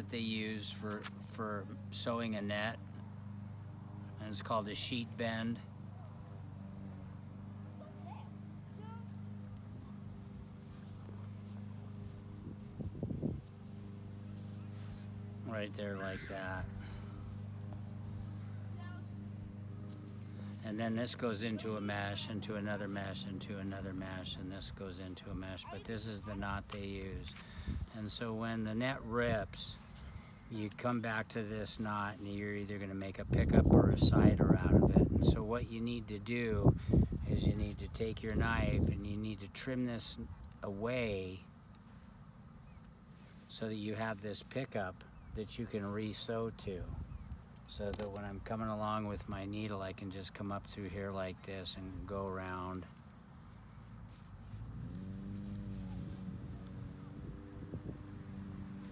they use for sewing a net, and it's called a sheet bend. Right there, like that. And then this goes into a mesh, into another mesh, into another mesh, and this goes into a mesh, but this is the knot they use. And so when the net rips, you come back to this knot and you're either going to make a pickup or a cider out of it. And so what you need to do is you need to take your knife and you need to trim this away so that you have this pickup that you can re-sew to. So that when I'm coming along with my needle, I can just come up through here like this and go around.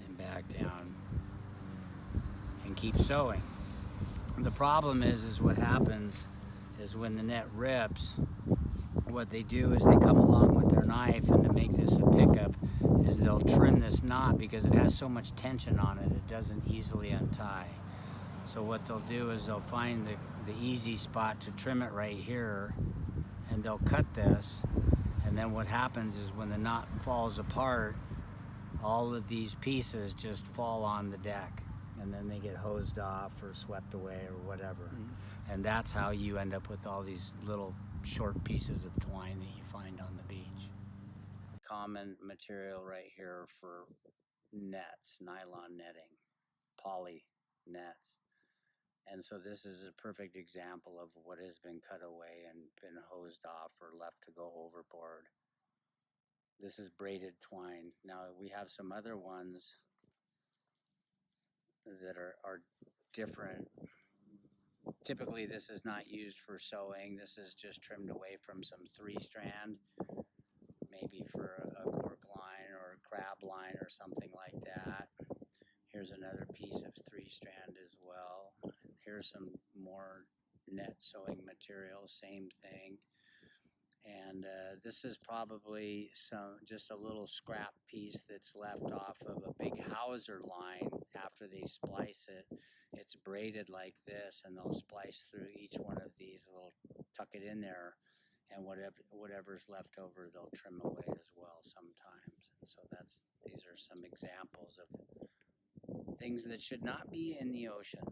And back down. And keep sewing. The problem is what happens is when the net rips, what they do is they come along with their knife, and to make this a pickup is they'll trim this knot because it has so much tension on it, it doesn't easily untie. So what they'll do is they'll find the easy spot to trim it right here, and they'll cut this, and then what happens is when the knot falls apart, all of these pieces just fall on the deck, and then they get hosed off or swept away or whatever. Mm-hmm. And that's how you end up with all these little short pieces of twine that you find on the beach. Common material right here for nets, nylon netting, poly nets. And so this is a perfect example of what has been cut away and been hosed off or left to go overboard. This is braided twine. Now we have some other ones that are different. Typically this is not used for sewing. This is just trimmed away from some 3-strand, maybe for a cork line or a crab line or something like that. Here's another piece of 3-strand as well. Here's some more net sewing material, same thing. And this is probably just a little scrap piece that's left off of a big hawser line after they splice it. It's braided like this, and they'll splice through each one of these, they'll tuck it in there, and whatever's left over they'll trim away as well sometimes. And so these are some examples of things that should not be in the ocean.